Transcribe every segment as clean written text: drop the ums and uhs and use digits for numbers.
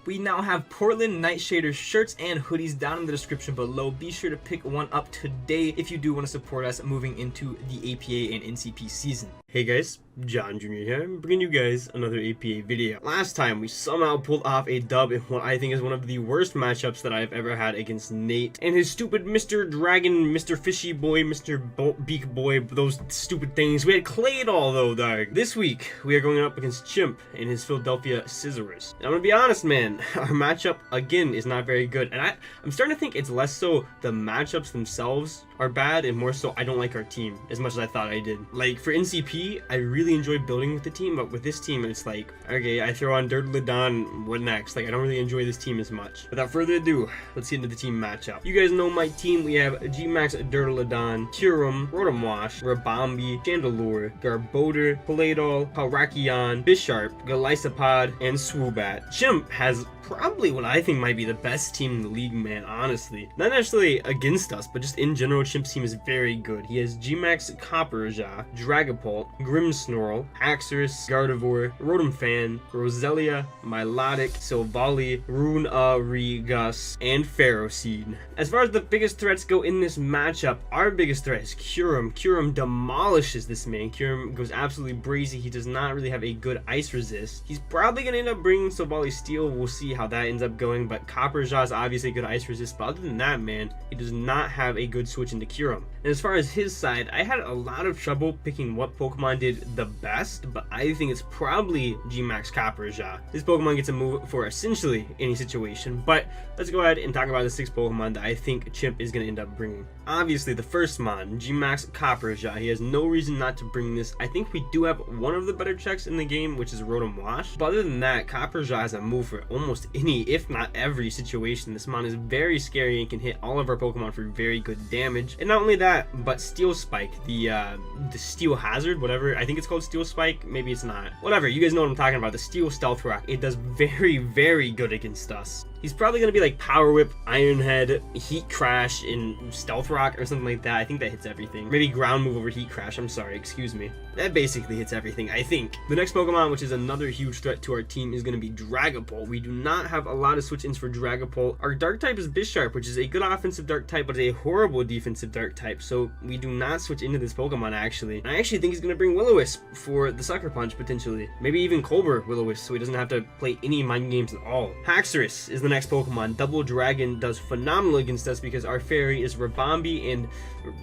We now have Portland Nightshaders shirts and hoodies down in the description below. Be sure to pick one up today if you do want to support us moving into the APA and NCP season. Hey guys, John Jr. here. I'm bringing you guys another APA video. Last time we somehow pulled off a dub in what I think is one of the worst matchups that I've ever had against Nate and his stupid Mr. Dragon, Mr. Fishy Boy, Mr. Beak Boy, those stupid things. We had Clay all though, dog. This week we are going up against Chimp and his Philadelphia Scizors. And I'm gonna be honest, man, our matchup again is not very good, and I'm starting to think it's less so the matchups themselves are bad and more so I don't like our team as much as I thought I did. Like for NCP, I really enjoy building with the team, but with this team it's like, okay, I throw on Dirtledon, what next? Like I don't really enjoy this team as much. Without further ado, let's get into the team matchup. You guys know my team. We have G-Max, Dirtledon, Curum, Rotomwash, Rabambi, Chandelure, Garbodor, Paladol, Palrakion, Bisharp, Galisopod, and Swoobat. Chimp has probably what I think might be the best team in the league, man, honestly. Not necessarily against us, but just in general, Chimp's team is very good. He has G-Max, Copperajah, Dragapult, Grimmsnarl, Haxorus, Gardevoir, Rotomfan, Roselia, Milotic, Silvally, Runerigus, and Ferroseed. As far as the biggest threats go in this matchup, our biggest threat is Curum. Curum demolishes this man. Curum goes absolutely brazy. He does not really have a good ice resist. He's probably going to end up bringing Silvally Steel. We'll see how that ends up going, but Copperajah is obviously a good ice resist, but other than that, man, he does not have a good switch into Curum. And as far as his side, I had a lot of trouble picking what Pokemon did the best, but I think it's probably G-Max Copperajah. This Pokemon gets a move for essentially any situation, but let's go ahead and talk about the 6 Pokemon that I think Chimp is going to end up bringing. Obviously, the first mon, G-Max Copperajah, he has no reason not to bring this. I think we do have one of the better checks in the game, which is Rotomwash, but other than that, Copperajah has a move for almost any, if not every situation. This mon is very scary and can hit all of our Pokemon for very good damage. And not only that, but Steel Spike, the Steel Hazard, whatever, I think it's called Steel Spike, maybe it's not. Whatever, you guys know what I'm talking about, the Steel Stealth Rock. It does very, very good against us. He's probably going to be like Power Whip, Iron Head, Heat Crash, and Stealth Rock or something like that. I think that hits everything. Maybe Ground Move over Heat Crash, I'm sorry, excuse me. That basically hits everything, I think. The next Pokemon, which is another huge threat to our team, is going to be Dragapult. We do not have a lot of switch-ins for Dragapult. Our Dark type is Bisharp, which is a good offensive Dark type, but is a horrible defensive Dark type, so we do not switch into this Pokemon, actually. And I actually think he's going to bring Will-O-Wisp for the Sucker Punch, potentially. Maybe even Colbur Will-O-Wisp, so he doesn't have to play any mind games at all. Haxorus is the next Pokemon. Double Dragon does phenomenal against us because our fairy is Rabambi, and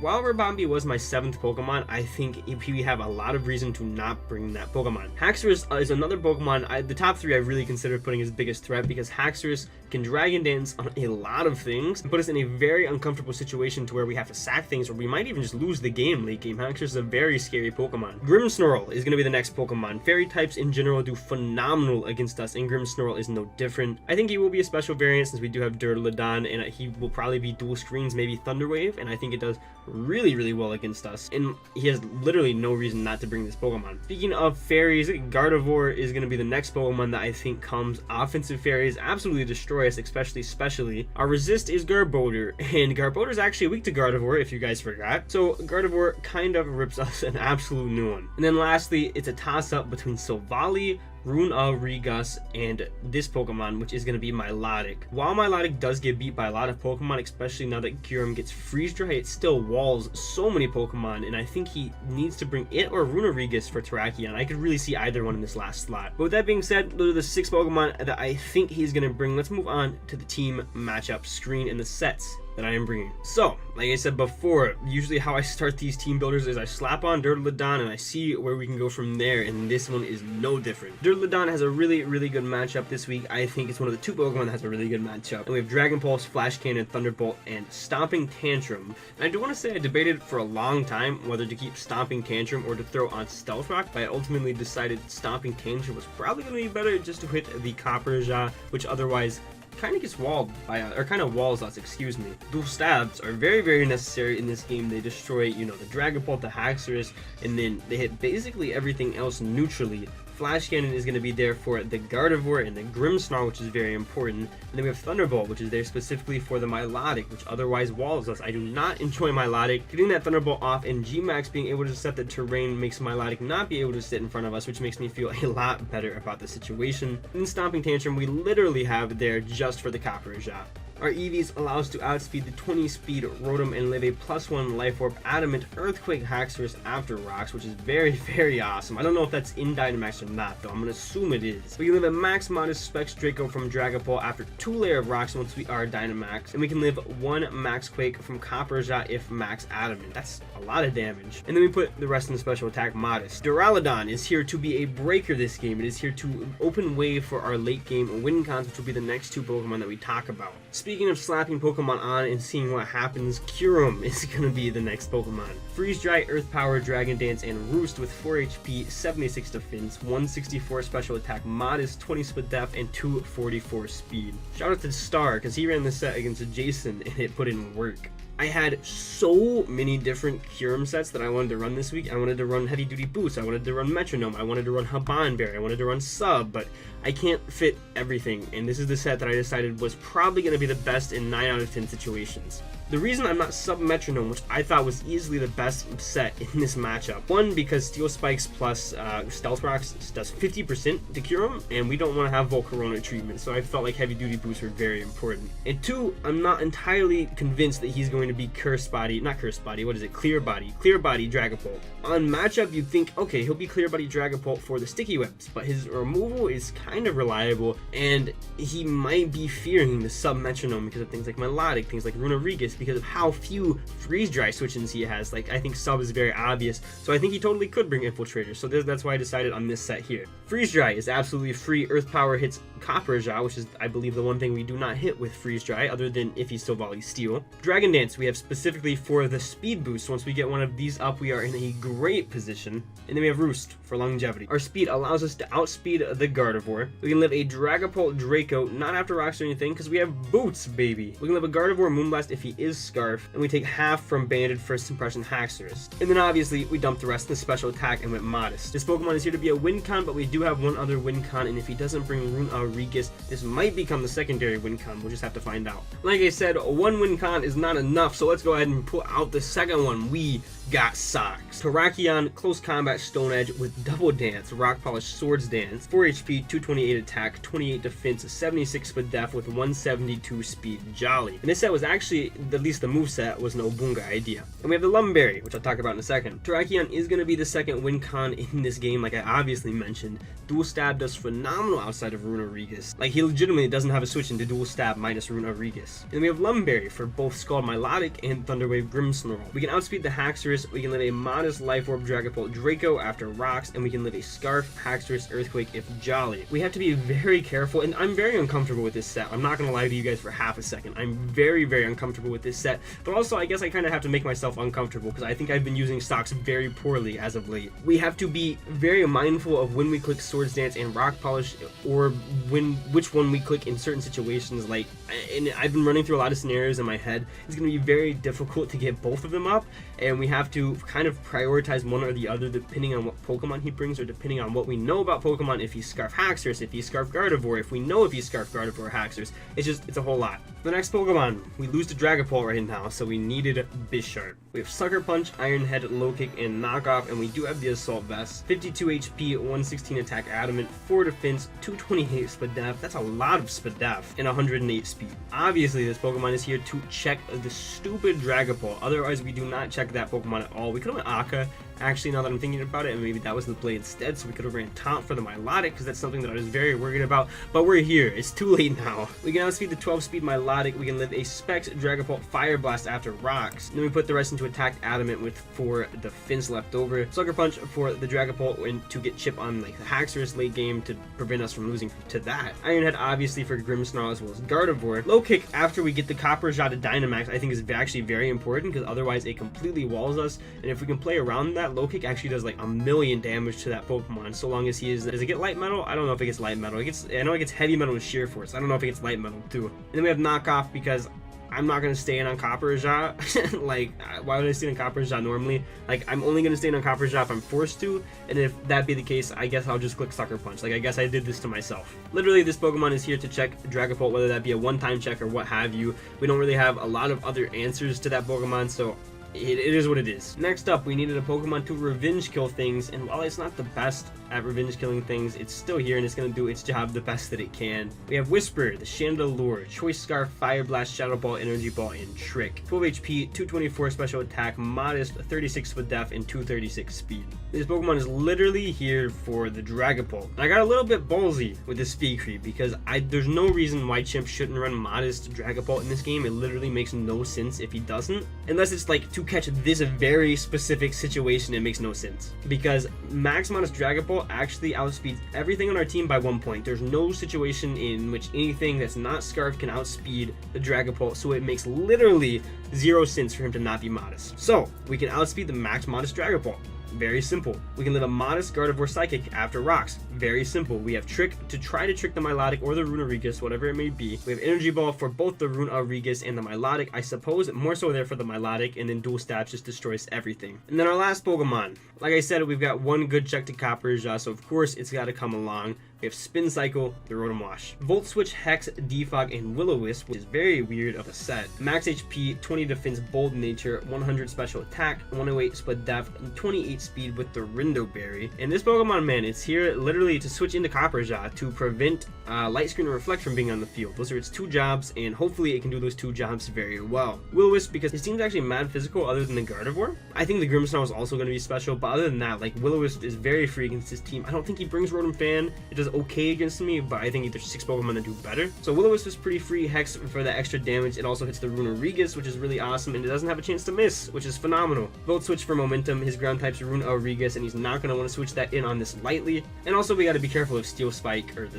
while Rabambi was my 7th Pokemon, I think we have a lot of reason to not bring that Pokemon. Haxorus is another Pokemon, the top 3 I really consider putting as biggest threat because Haxorus can Dragon Dance on a lot of things and put us in a very uncomfortable situation to where we have to sack things or we might even just lose the game late game. Haxorus is a very scary Pokemon. Grimmsnarl is going to be the next Pokemon. Fairy types in general do phenomenal against us, and Grimmsnarl is no different. I think he will be a special variant since we do have Dirtledon, and he will probably be dual screens, maybe Thunder Wave, and I think it does really, really well against us, and he has literally no reason not to bring this Pokemon. Speaking of fairies, Gardevoir is going to be the next Pokemon that I think comes. Offensive fairies absolutely destroy us, especially. Our resist is Garbodor, and Garbodor is actually weak to Gardevoir, if you guys forgot, so Gardevoir kind of rips us an absolute new one. And then lastly, it's a toss-up between Silvally, Runerigus, and this Pokemon, which is going to be Milotic. While Milotic does get beat by a lot of Pokemon, especially now that Kyurem gets Freeze Dry, it still walls so many Pokemon, and I think he needs to bring it or Runerigus for Terrakion. I could really see either one in this last slot. But with that being said, those are the 6 Pokemon that I think he's going to bring. Let's move on to the team matchup screen and the sets that I am bringing. So, like I said before, usually how I start these team builders is I slap on Dirtledon and I see where we can go from there, and this one is no different. Dirtledon has a really, really good matchup this week. I think it's one of the 2 Pokemon that has a really good matchup. And we have Dragon Pulse, Flash Cannon, Thunderbolt, and Stomping Tantrum. And I do want to say I debated for a long time whether to keep Stomping Tantrum or to throw on Stealth Rock, but I ultimately decided Stomping Tantrum was probably going to be better just to hit the Copperajah, which otherwise kind of gets walled by, or kind of walls us, excuse me. Dual stabs are very, very necessary in this game. They destroy, you know, the Dragapult, the Haxorus, and then they hit basically everything else neutrally Flash Cannon is going to be there for the Gardevoir and the Grimmsnarl, which is very important. And then we have Thunderbolt, which is there specifically for the Milotic, which otherwise walls us. I do not enjoy Milotic. Getting that Thunderbolt off and G-Max being able to set the terrain makes Milotic not be able to sit in front of us, which makes me feel a lot better about the situation. In Stomping Tantrum, we literally have there just for the Copper Shot. Our EVs allow us to outspeed the 20 speed Rotom and live a +1 Life Orb Adamant Earthquake Haxorus after Rocks, which is very, very awesome. I don't know if that's in Dynamax or not, though. I'm going to assume it is. We can live a Max Modest Specs Draco from Dragapult after 2 Layer of Rocks once we are Dynamax, and we can live 1 Max Quake from Copperajah if Max Adamant. That's a lot of damage. And then we put the rest in the special attack Modest. Duraludon is here to be a breaker this game. It is here to open way for our late game win cons, which will be the next 2 Pokemon that we talk about. Speaking of slapping Pokemon on and seeing what happens, Kyurem is going to be the next Pokemon. Freeze Dry, Earth Power, Dragon Dance, and Roost with 4 HP, 76 defense, 164 special attack, Modest, 20 split def, and 244 speed. Shout out to Star, because he ran this set against Jason and it put in work. I had so many different Kyurem sets that I wanted to run this week. I wanted to run Heavy Duty Boost, I wanted to run Metronome, I wanted to run Habanberry, I wanted to run Sub, but I can't fit everything, and this is the set that I decided was probably going to be the best in 9 out of 10 situations. The reason I'm not Sub Metronome, which I thought was easily the best set in this matchup, one, because Steel Spikes plus Stealth Rocks does 50% to Kyurem, and we don't want to have Volcarona treatment, so I felt like Heavy Duty Boosts were very important. And 2, I'm not entirely convinced that he's going to be Clear Body Dragapult. On matchup, you'd think, okay, he'll be Clear Body Dragapult for the Sticky Webs, but his removal is kind of reliable, and he might be fearing the Sub Metronome because of things like Milotic, things like Runarigus, because of how few Freeze Dry switch-ins he has. Like, I think Sub is very obvious, so I think he totally could bring Infiltrator, so that's why I decided on this set here. Freeze Dry is absolutely free. Earth Power hits Copperajah, which is, I believe, the one thing we do not hit with Freeze Dry, other than if he still volleys Steel. Dragon Dance we have specifically for the speed boost. Once we get one of these up, we are in a great position. And then we have Roost for longevity. Our speed allows us to outspeed the Gardevoir. We can live a Dragapult Draco, not after Rocks or anything, because we have Boots, baby. We can live a Gardevoir Moonblast if he is Scarf, and we take half from Banded First Impression Haxorus. And then obviously, we dump the rest in the special attack and went Modest. This Pokemon is here to be a win con, but we do have one other win con, and if he doesn't bring Runarigus, this might become the secondary win con. We'll just have to find out. Like I said, one win con is not enough, so let's go ahead and pull out the second one. We got Socks. Terrakion, Close Combat Stone Edge with Double Dance, Rock Polish Swords Dance, 4 HP, 228 attack, 28 defense, 76 speed def with 172 speed. Jolly. And this set was actually, at least the moveset, was an Obunga idea. And we have the Lumberry, which I'll talk about in a second. Terrakion is going to be the second win con in this game, like I obviously mentioned. Dual Stab does phenomenal outside of Runarigus. Like, he legitimately doesn't have a switch into Dual Stab minus Runarigus. And then we have Lumberry for both Scald Milotic and Thunderwave Grimmsnarl. We can outspeed the Haxorus, we can live a Modest Life Orb Dragapult Draco after Rocks, and we can live a Scarf Haxorus Earthquake if Jolly. We have to be very careful, and I'm very uncomfortable with this set. I'm not going to lie to you guys for half a second. I'm very, very uncomfortable with this set, but also I guess I kind of have to make myself uncomfortable because I think I've been using Stocks very poorly as of late. We have to be very mindful of when we click Swords Dance and Rock Polish, or which one we click in certain situations. Like, and I've been running through a lot of scenarios in my head. It's going to be very difficult to get both of them up, and we have to kind of prioritize one or the other depending on what Pokemon he brings, or depending on what we know about Pokemon. If he's Scarf Haxorus, if he's Scarf Gardevoir, if we know if he's Scarf Gardevoir Haxorus. It's a whole lot. The next Pokemon, we lose to Dragapult right now, so we needed Bisharp. We have Sucker Punch, Iron Head, Low Kick, and Knockoff, and we do have the Assault Vest. 52 HP, 116 attack Adamant, 4 defense, 228 speed def. That's a lot of speed def, and 108 speed. Obviously, this Pokemon is here to check the stupid Dragapult. Otherwise, we do not check that Pokemon at all. We could have went Akka. Actually, now that I'm thinking about it, and maybe that was the play instead, so we could have ran Taunt for the Milotic, because that's something that I was very worried about, but we're here. It's too late now. We can outspeed the 12-speed Milotic, we can live a Specs Dragapult Fire Blast after Rocks, and then we put the rest into Attack Adamant with 4 defense left over. Sucker Punch for the Dragapult and to get chip on like the Haxorus late game to prevent us from losing to that. Iron Head obviously for Grimmsnarl as well as Gardevoir. Low Kick after we get the Copperajah to Dynamax I think is actually very important, because otherwise it completely walls us, and if we can play around that, Low Kick actually does like 1,000,000 damage to that Pokemon, so long as he is. Does it get Light Metal? I don't know if it gets Light Metal. I know it gets Heavy Metal and Sheer Force. I don't know if it gets Light Metal too. And then we have Knockoff because I'm not going to stay in on Copper Jaw. Like, why would I stay in Copper Jaw normally? Like, I'm only going to stay in on Copper Jaw if I'm forced to, and if that be the case, I guess I'll just click Sucker Punch. Like, I guess I did this to myself. Literally, this Pokemon is here to check Dragapult, whether that be a one-time check or what have you. We don't really have a lot of other answers to that Pokemon, so it is what it is. Next up, we needed a Pokemon to revenge kill things, and while it's not the best at revenge killing things, it's still here and it's going to do its job the best that it can. We have Whisper, the Chandelure, Choice Scarf, Fire Blast, Shadow Ball, Energy Ball, and Trick. 12 HP, 224 special attack, modest, 36 with def, and 236 speed. This Pokemon is literally here for the Dragapult. And I got a little bit ballsy with this speed creep because there's no reason why Chimp shouldn't run modest Dragapult in this game. It literally makes no sense if he doesn't. Unless it's like to catch this very specific situation, it makes no sense. Because max modest Dragapult actually outspeeds everything on our team by 1 point. There's no situation in which anything that's not Scarf can outspeed the Dragapult, so it makes literally 0 sense for him to not be modest. So we can outspeed the max modest Dragapult. Very simple. We can live a modest Gardevoir Psychic after Rocks. Very simple. We have Trick to try to trick the Milotic or the Runerigus, whatever it may be. We have Energy Ball for both the Runerigus and the Milotic. I suppose more so there for the Milotic, and then Dual Stabs just destroys everything. And then our last Pokemon. Like I said, we've got one good check to Copper Jaw, so of course it's got to come along. We have Spin Cycle, the Rotom Wash. Volt Switch, Hex, Defog, and Will-O-Wisp, which is very weird of a set. Max HP, 20 defense, bold nature, 100 special attack, 108 split def, and 28 speed with the Rindo Berry. And this Pokemon, man, it's here literally to switch into Copper Jaw to prevent Light Screen and Reflect from being on the field. Those are its 2 jobs, and hopefully it can do those 2 jobs very well. Will-O-Wisp, because his team's actually mad physical other than the Gardevoir. I think the Grimmsnarl is also going to be special, but other than that, like, Will-O-Wisp is very free against his team. I don't think he brings Rotom Fan. It does okay against me, but I think there's 6 Pokemon that do better. So Will-O-Wisp is pretty free. Hex for the extra damage. It also hits the Runerigus, which is really awesome, and it doesn't have a chance to miss, which is phenomenal. Volt Switch for momentum. His ground type's Runerigus, and he's not going to want to switch that in on this lightly. And also we got to be careful of Steel Spike, or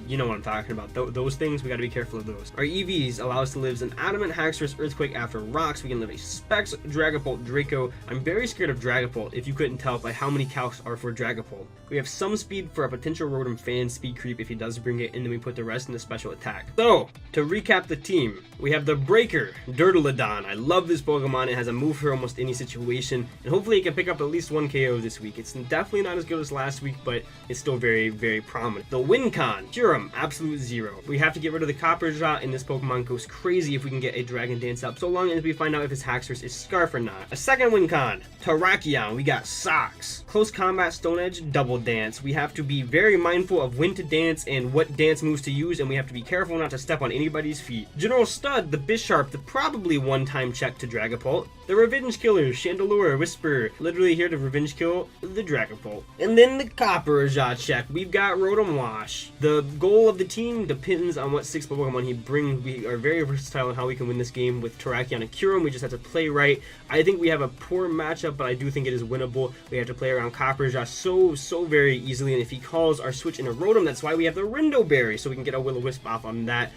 you know what I'm talking about. Those things, we got to be careful of those. Our EVs allow us to live an Adamant, Haxorus, Earthquake after Rocks. We can live a Specs, Dragapult, Draco. I'm very scared of Dragapult, if you couldn't tell by how many calcs are for Dragapult. We have some speed for a potential Rotom Fan speed creep if he does bring it, and then we put the rest in the special attack. So, to recap the team, we have the Breaker, Dirtledon. I love this Pokemon. It has a move for almost any situation, and hopefully it can pick up at least 1 KO this week. It's definitely not as good as last week, but it's still very, very prominent. The Wincon, Kyurem, absolute 0. We have to get rid of the Copper Jaw, and this Pokemon goes crazy if we can get a Dragon Dance up, so long as we find out if his Haxorus is Scarf or not. A second Wincon, Terrakion. We got Socks. Close Combat, Stone Edge, Double Dance. We have to be very mindful of when to dance and what dance moves to use, and we have to be careful not to step on anybody's feet. General Stud, the Bisharp, the probably one-time check to Dragapult. The Revenge Killers, Chandelure, Whisper, literally here to revenge kill the Dragapult. And then the Copper Jaw check, we've got Rotom Wash. The goal of the team depends on what 6 Pokemon he brings. We are very versatile in how we can win this game with Terrakion and Kyurem. We just have to play right. I think we have a poor matchup, but I do think it is winnable. We have to play around Copper Jaw so very easily, and if he calls our switch into Rotom, that's why we have the Rindo Berry, so we can get a Will-O-Wisp off on that.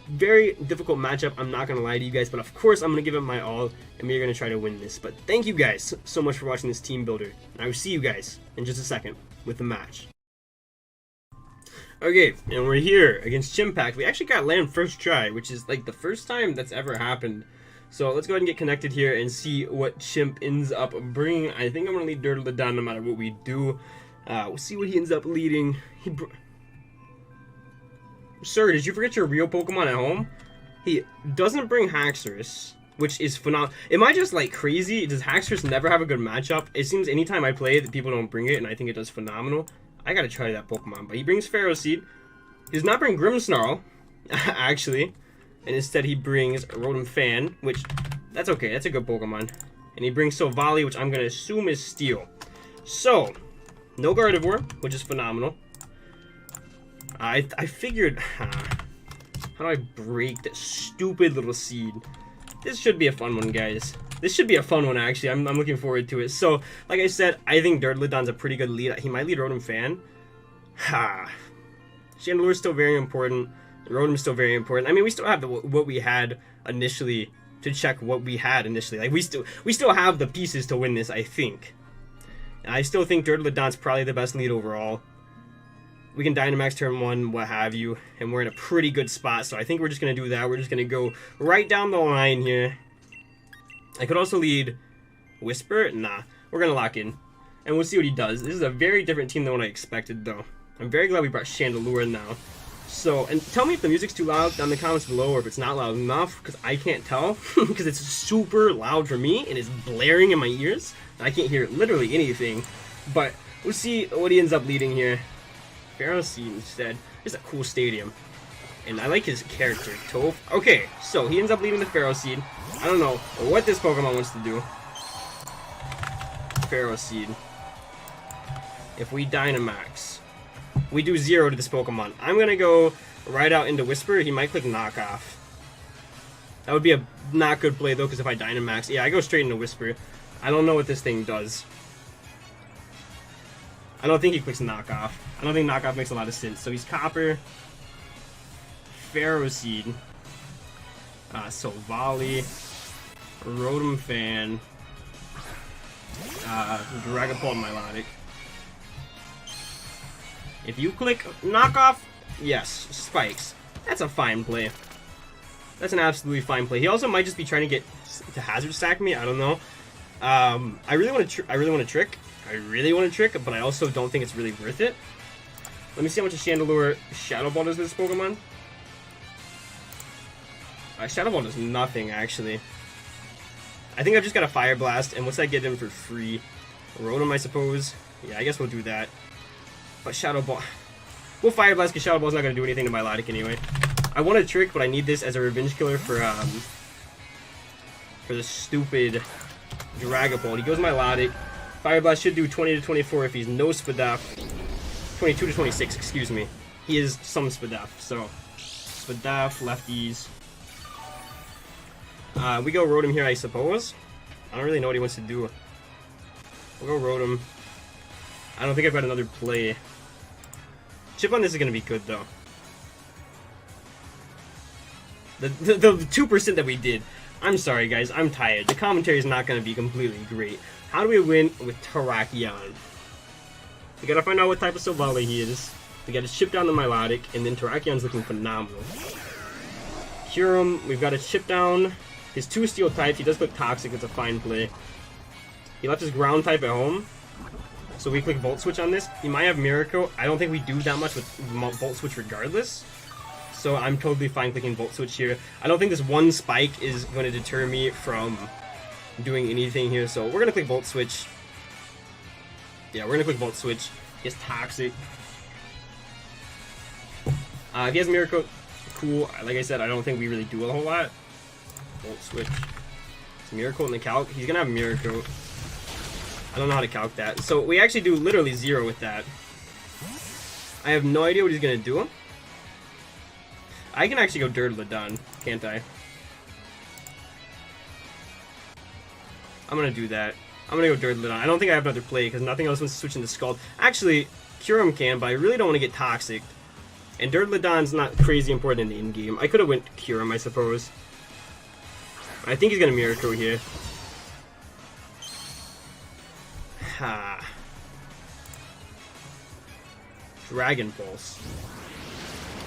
Very difficult matchup, I'm not going to lie to you guys, but of course I'm going to give it my all, and we're going to try to win this. But thank you guys so much for watching this team builder, and I will see you guys in just a second with the match. Okay, and we're here against Chimpact. We actually got land first try, which is like the first time that's ever happened. So let's go ahead and get connected here and see what Chimp ends up bringing. I think I'm going to lead Dirtledon no matter what we do. We'll see what he ends up leading. Sir, did you forget your real Pokemon at home? He doesn't bring Haxorus, which is phenomenal. Am I just like crazy? Does Haxorus never have a good matchup? It seems anytime I play it, people don't bring it, and I think it does phenomenal. I gotta try that Pokemon. But he brings Pharaoh Seed. He does not bring Grimmsnarl, actually. And instead he brings Rotom Fan, which, that's okay. That's a good Pokemon. And he brings Silvally, which I'm gonna assume is Steel. So, no Gardevoir, which is phenomenal. I figured, how do I break that stupid little seed? This should be a fun one, guys. This should be a fun one, actually. I'm looking forward to it. So, like I said, I think Dirtledon's a pretty good lead. He might lead Rotom Fan. Chandelure's still very important. Rotom's still very important. I mean, we still have what we had initially to check what we had initially. Like, we still have the pieces to win this, I think. And I still think Dirtledon's probably the best lead overall. We can Dynamax turn 1, what have you, and we're in a pretty good spot, so I think we're just going to do that. We're just going to go right down the line here. I could also lead Whisper. Nah, we're going to lock in, and we'll see what he does. This is a very different team than what I expected, though. I'm very glad we brought Chandelure now. So, and tell me if the music's too loud down in the comments below, or if it's not loud enough, because I can't tell, because it's super loud for me, and it's blaring in my ears. I can't hear literally anything, but we'll see what he ends up leading here. Ferroseed instead. It's a cool stadium, and I like his character, Toph. Okay, so he ends up leading the Ferroseed. I don't know what this Pokemon wants to do. Ferroseed. If we Dynamax, we do 0 to this Pokemon. I'm gonna go right out into Whisper. He might click Knockoff. That would be a not good play though, because if I Dynamax, yeah, I go straight into Whisper. I don't know what this thing does. I don't think he clicks Knockoff. I don't think Knockoff makes a lot of sense. So he's Copper, Ferroseed, Solvali, Rotom Fan, Dragapult, Milotic. If you click Knockoff, yes, Spikes. That's a fine play. That's an absolutely fine play. He also might just be trying to get to Hazard Stack me. I don't know. I really want to trick. I really want to trick, but I also don't think it's really worth it. Let me see how much a Chandelure Shadow Ball does with this Pokemon. Shadow Ball does nothing, actually. I think I've just got a Fire Blast, and what's that get him for free? Rotom, I suppose. Yeah, I guess we'll do that. But Shadow Ball... We'll Fire Blast, because Shadow Ball's not going to do anything to Milotic anyway. I want to trick, but I need this as a revenge killer for the stupid Dragapult. He goes Milotic. Fire Blast should do 20 to 24 if he's no Spadaf. 22 to 26, excuse me. He is some Spadaf, so Spadaf, lefties. We go Rotom here, I suppose. I don't really know what he wants to do. We'll go Rotom. I don't think I've got another play. Chip on this is going to be good, though. The 2% that we did. I'm sorry, guys. I'm tired. The commentary is not going to be completely great. How do we win with Terrakion? We gotta find out what type of Solvali he is. We gotta chip down the Milotic, and then Terrakion's looking phenomenal. Kyurem, we've got to chip down his 2 Steel types. He does click Toxic, it's a fine play. He left his Ground type at home, so we click Volt Switch on this. He might have Miracle. I don't think we do that much with Volt Switch regardless, so I'm totally fine clicking Volt Switch here. I don't think this one Spike is going to deter me from doing anything here, so we're gonna click Volt Switch. Yeah, we're gonna click Volt Switch. He has Toxic. If he has Miracle, cool. Like I said, I don't think we really do a whole lot. Volt Switch. It's Miracle in the calc. He's gonna have Miracle. I don't know how to calc that. So we actually do literally 0 with that. I have no idea what he's gonna do. I can actually go Dirtledon, can't I? I'm gonna do that. I'm gonna go Dirtledon. I don't think I have another play because nothing else wants to switch into Scald. Actually, Kyurem can, but I really don't want to get Toxic. And Dirtledon's not crazy important in the in-game. I could have went Kyurem, I suppose. I think he's gonna Miracle here. Ha. Dragon Pulse.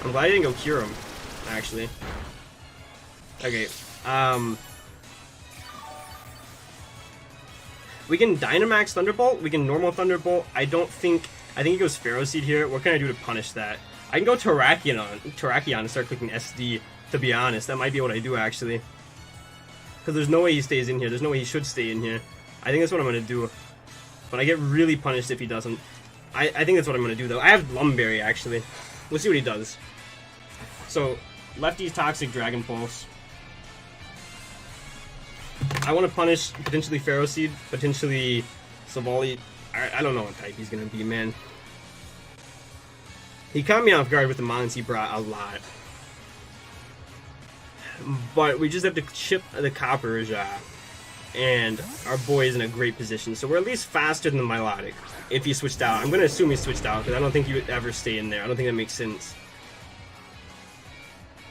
I'm glad I didn't go Kyurem, actually. Okay, we can Dynamax Thunderbolt, we can normal Thunderbolt. I think he goes Ferroseed here. What can I do to punish that? I can go Terrakion and start clicking SD, to be honest. That might be what I do, actually. Because there's no way he stays in here. There's no way he should stay in here. I think that's what I'm going to do. But I get really punished if he doesn't. I think that's what I'm going to do, though. I have Lumberry, actually. We'll see what he does. So, Lefty's Toxic Dragon Pulse. I want to punish potentially Ferroseed, potentially Solvali. I don't know what type he's going to be, man. He caught me off guard with the mons he brought a lot. But we just have to chip the Coppers, and our boy is in a great position. So we're at least faster than the Milotic, if he switched out. I'm going to assume he switched out, because I don't think he would ever stay in there. I don't think that makes sense.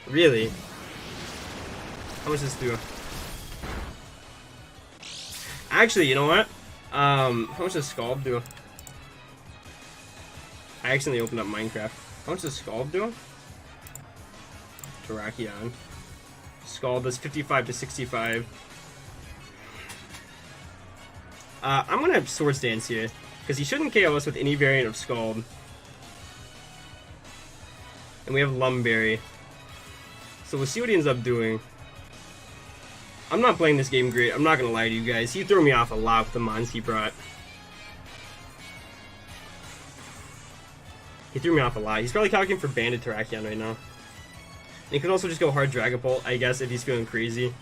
Really? How much does this do? Actually, you know what? How much does Scald do? I accidentally opened up Minecraft. How much does Scald do? Terrakion. Scald does 55 to 65. I'm gonna Swords Dance here, because he shouldn't KO us with any variant of Scald. And we have Lumberry. So we'll see what he ends up doing. I'm not playing this game great, I'm not gonna lie to you guys. He threw me off a lot with the mons he brought. He threw me off a lot. He's probably calculating for Banded Terrakion right now. And he could also just go hard Dragapult, I guess, if he's feeling crazy.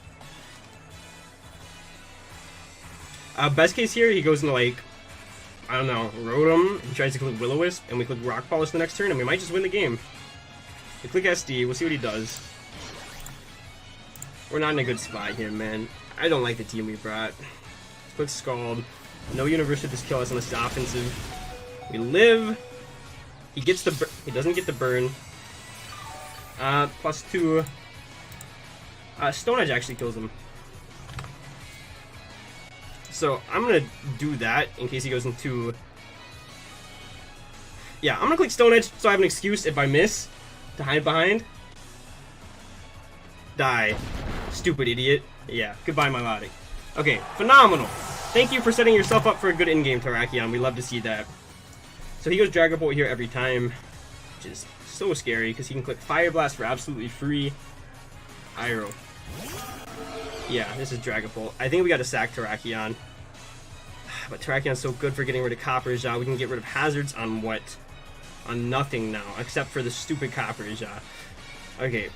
Best case here, he goes into, like, I don't know, Rotom, he tries to click Will-O-Wisp, and we click Rock Polish the next turn, and we might just win the game. We click SD, we'll see what he does. We're not in a good spot here, man. I don't like the team we brought. Let's click Scald. No universe should just kill us unless it's offensive. We live. He gets the he doesn't get the burn. +2. Stone Edge actually kills him. So I'm gonna do that in case he goes into. Yeah, I'm gonna click Stone Edge so I have an excuse if I miss to hide behind. Die. Stupid idiot. Yeah, goodbye, Milotic. Okay, phenomenal. Thank you for setting yourself up for a good in-game Terrakion. We love to see that. So he goes Dragon Bolt here every time, which is so scary because he can click Fire Blast for absolutely free. Iroh. Yeah, this is Dragon Bolt. I think we got to sack Terrakion. But Terrakion's so good for getting rid of Copper Jaw. We can get rid of hazards on what? On nothing now, except for the stupid Copper Jaw. Okay.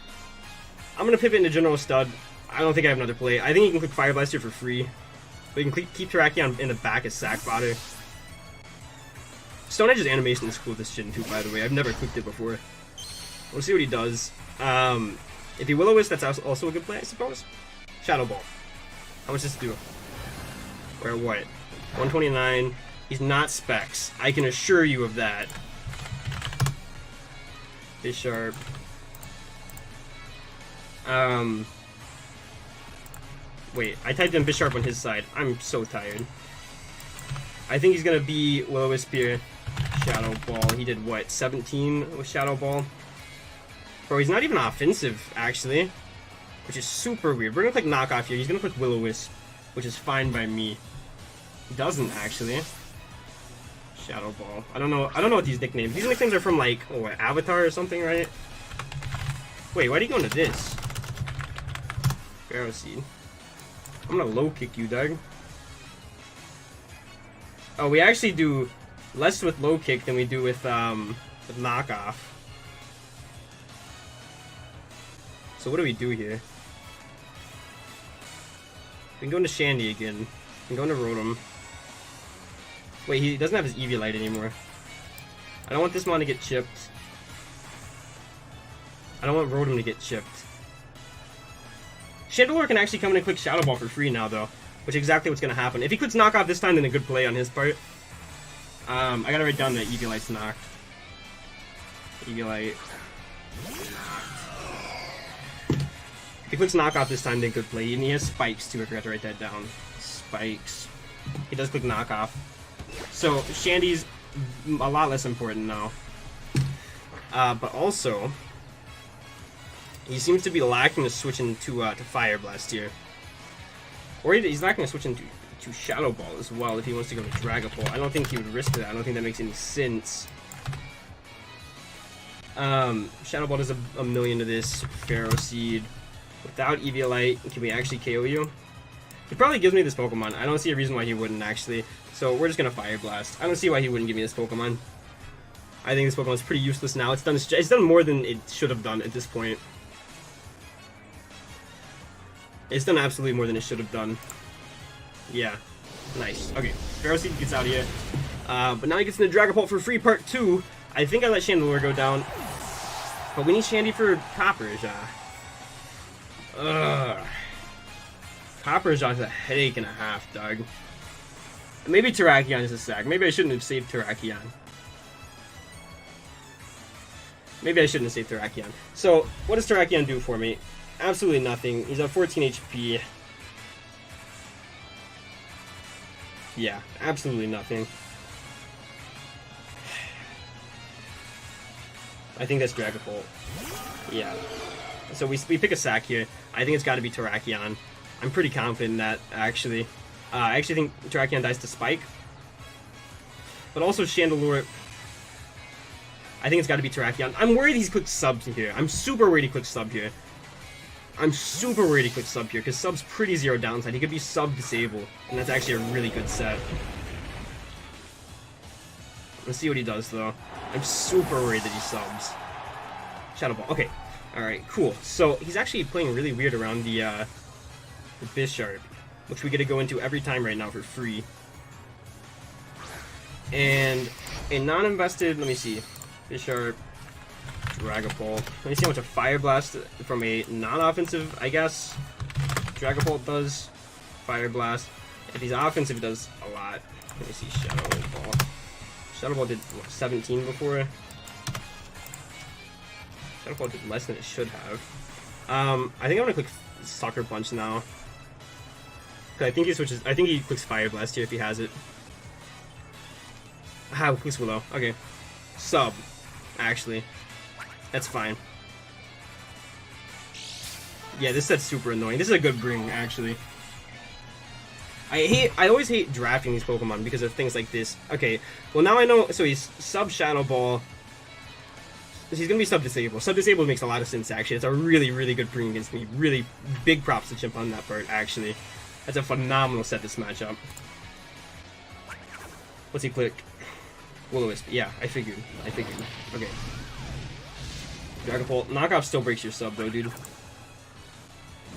I'm going to pivot into General Stud. I don't think I have another play. I think you can click Fire Blast here for free. But you can keep Terrakion in the back as sack fodder. Stone Edge's animation is cool with this Shin too, by the way. I've never clicked it before. We'll see what he does. If he Will-O-Wisp, that's also a good play, I suppose. Shadow Ball. How much does this do? Or what? 129. He's not Specs. I can assure you of that. Bisharp. Wait, I typed in Bisharp on his side. I'm so tired. I think he's gonna be Will-O-Wisp here. Shadow Ball. He did what? 17 with Shadow Ball? Bro, he's not even offensive, actually. Which is super weird. We're gonna click Knockoff here. He's gonna click Will-O-Wisp, which is fine by me. He doesn't, actually. Shadow Ball. I don't know what these nicknames. These nicknames are from, like, what, Avatar or something, right? Wait, why do you go into this? Pharaoh Seed. I'm gonna low kick you, Doug. Oh, we actually do less with low kick than we do with knockoff. So what do we do here? We can go into Shandy again. We can go into Rotom. Wait, he doesn't have his Eviolite anymore. I don't want this one to get chipped. I don't want Rotom to get chipped. Chandelure can actually come in and click Shadow Ball for free now, though. Which is exactly what's going to happen. If he clicks Knockoff this time, then a good play on his part. I gotta write down that Eviolite's knocked. Eviolite. If he clicks Knockoff this time, then good play. And he has Spikes, too. I forgot to write that down. Spikes. He does click Knockoff. So, Shandy's a lot less important now. But also, he seems to be lacking to switch into Fire Blast here. Or he's not going to switch into Shadow Ball as well if he wants to go to Dragapult. I don't think he would risk that. I don't think that makes any sense. Shadow Ball does a million to this. Pharaoh Seed. Without Eviolite, can we actually KO you? He probably gives me this Pokemon. I don't see a reason why he wouldn't, actually. So we're just going to Fire Blast. I don't see why he wouldn't give me this Pokemon. I think this Pokemon is pretty useless now. It's done more than it should have done at this point. It's done absolutely more than it should have done. Yeah. Nice. Okay. Pharaoh Seed gets out of here. But now he gets into Dragapult for free part 2. I think I let Chandelure go down. But we need Shandy for Copper Jaw. Ugh. Copper Jaw is a headache and a half, dog. Maybe Terrakion is a sack. Maybe I shouldn't have saved Terrakion. Maybe I shouldn't have saved Terrakion. So, what does Terrakion do for me? Absolutely nothing. He's at 14 HP. Yeah, absolutely nothing. I think that's Dragapult. Yeah. So we pick a sack here. I think it's got to be Terrakion. I'm pretty confident in that, actually. I actually think Terrakion dies to Spike. But also Chandelure. I think it's got to be Terrakion. I'm worried he's clicked sub here. I'm super worried he clicked sub here. I'm super worried he clicked sub here, because sub's pretty zero downside. He could be sub disabled, and that's actually a really good set. Let's see what he does, though. I'm super worried that he subs. Shadow Ball. Okay. Alright, cool. So, he's actually playing really weird around the Bisharp, which we get to go into every time right now for free. And a non-invested, let me see, Bisharp, Dragapult. Let me see how much a Fire Blast from a non-offensive, I guess, Dragapult does. Fire Blast. If he's offensive, it does a lot. Let me see, Shadow Ball. Shadow Ball did what, 17 before. Shadow Ball did less than it should have. I think I'm gonna click Sucker Punch now. Cause I think he switches. I think he clicks Fire Blast here if he has it. Ah, clicks Willow. Okay, sub. Actually, that's fine. Yeah, this set's super annoying. This is a good bring, actually. I always hate drafting these Pokemon because of things like this. Okay, well now I know, so he's sub Shadow Ball. He's gonna be sub Disabled. Sub Disabled makes a lot of sense, actually. It's a really, really good bring against me. Really big props to Chimp on that part, actually. That's a phenomenal set, this matchup. What's he click? Will-O-Wisp. Yeah, I figured. Okay. Dragapult. Knockoff still breaks your sub, though, dude.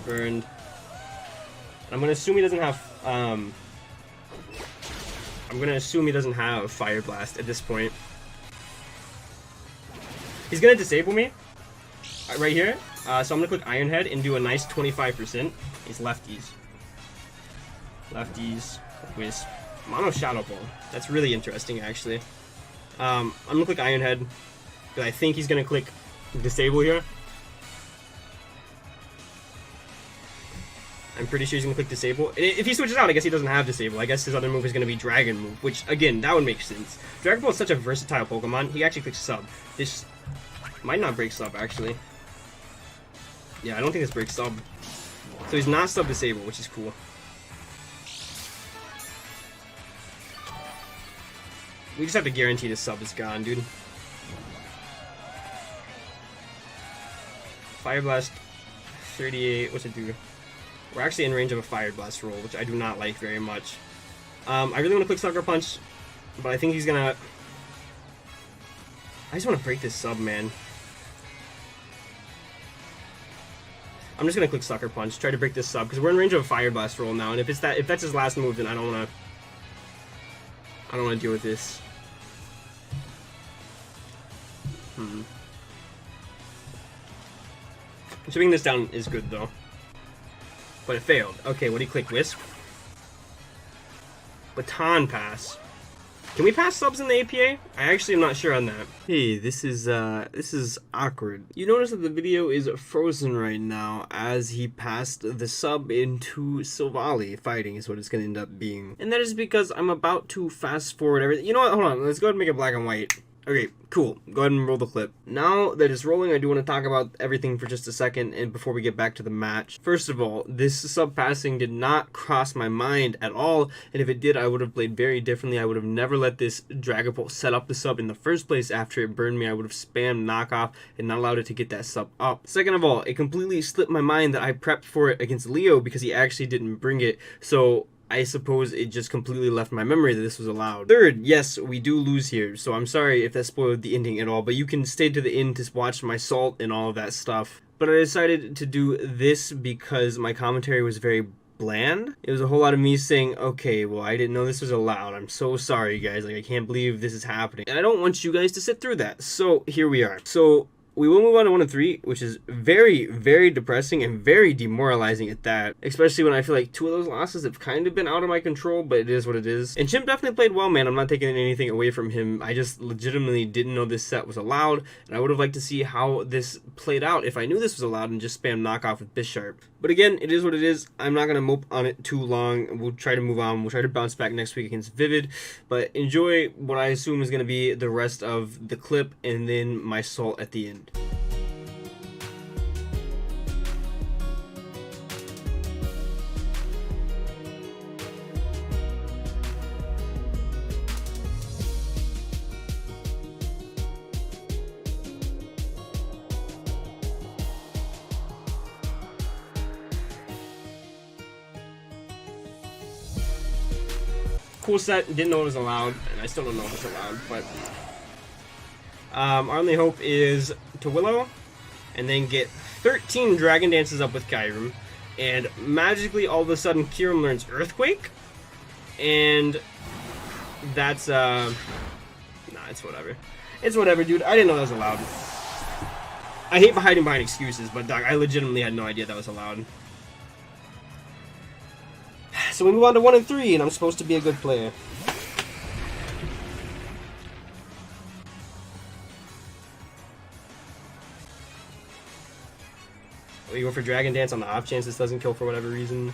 Burned. I'm gonna assume he doesn't have, Fire Blast at this point. He's gonna disable me right here, so I'm gonna click Iron Head and do a nice 25%. He's lefties. Lefties, Wisp, Mono Shadow Ball. That's really interesting, actually. I'm gonna click Iron Head because I think he's gonna click Disable here. I'm pretty sure he's gonna click Disable. If he switches out, I guess he doesn't have Disable. I guess his other move is gonna be Dragon move, which again, that would make sense. Dragon Ball is such a versatile Pokemon. He actually clicks Sub. This might not break Sub, actually. Yeah, I don't think this breaks Sub. So he's not Sub Disable, which is cool. We just have to guarantee the Sub is gone, dude. Fire Blast, 38. What's it do? We're actually in range of a Fire Blast roll, which I do not like very much. I really want to click Sucker Punch, but I think he's gonna... I just want to break this Sub, man. I'm just gonna click Sucker Punch, try to break this Sub, because we're in range of a Fire Blast roll now, and if that's his last move, then I don't wanna deal with this. Shipping this down is good though. But it failed. Okay, what do you click? Wisp? Baton Pass. Can we pass subs in the APA? I actually am not sure on that. Hey, this is awkward. You notice that the video is frozen right now as he passed the sub into Silvally. Fighting is what it's gonna end up being. And that is because I'm about to fast forward everything. You know what? Hold on. Let's go ahead and make it black and white. Okay, cool. Go ahead and roll the clip. Now that it's rolling, I do want to talk about everything for just a second and before we get back to the match. First of all, this sub passing did not cross my mind at all, and if it did, I would have played very differently. I would have never let this Dragapult set up the sub in the first place after it burned me. I would have spammed knockoff and not allowed it to get that sub up. Second of all, it completely slipped my mind that I prepped for it against Leo because he actually didn't bring it, so I suppose it just completely left my memory that this was allowed. Third, yes, we do lose here, so I'm sorry if that spoiled the ending at all, but you can stay to the end to watch my salt and all of that stuff. But I decided to do this because my commentary was very bland. It was a whole lot of me saying, okay, well, I didn't know this was allowed. I'm so sorry, guys. Like, I can't believe this is happening. And I don't want you guys to sit through that. So, here we are. So, we will move on to 1 and 3, which is very, very depressing and very demoralizing at that. Especially when I feel like 2 of those losses have kind of been out of my control, but it is what it is. And Chimp definitely played well, man. I'm not taking anything away from him. I just legitimately didn't know this set was allowed, and I would have liked to see how this played out if I knew this was allowed and just spam knockoff with Bisharp. But again, it is what it is. I'm not going to mope on it too long. We'll try to move on. We'll try to bounce back next week against Vivid, but enjoy what I assume is going to be the rest of the clip and then my salt at the end. Cool set, didn't know it was allowed, and I still don't know if it's allowed, but our only hope is to Willow, and then get 13 Dragon Dances up with Kyurem, and magically all of a sudden Kyurem learns Earthquake, and that's, nah, it's whatever. It's whatever, dude. I didn't know that was allowed. I hate hiding behind excuses, but dog, I legitimately had no idea that was allowed. So we move on to 1 and 3, and I'm supposed to be a good player. We go for Dragon Dance on the off chance this doesn't kill for whatever reason.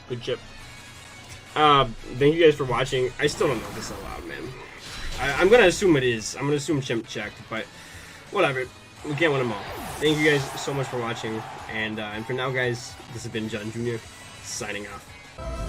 Good chip. Thank you guys for watching. I still don't know if this is allowed, man. I'm gonna assume it is. I'm gonna assume Chimp checked, but whatever. We can't win them all. Thank you guys so much for watching, and for now, guys, this has been John Jr. signing off.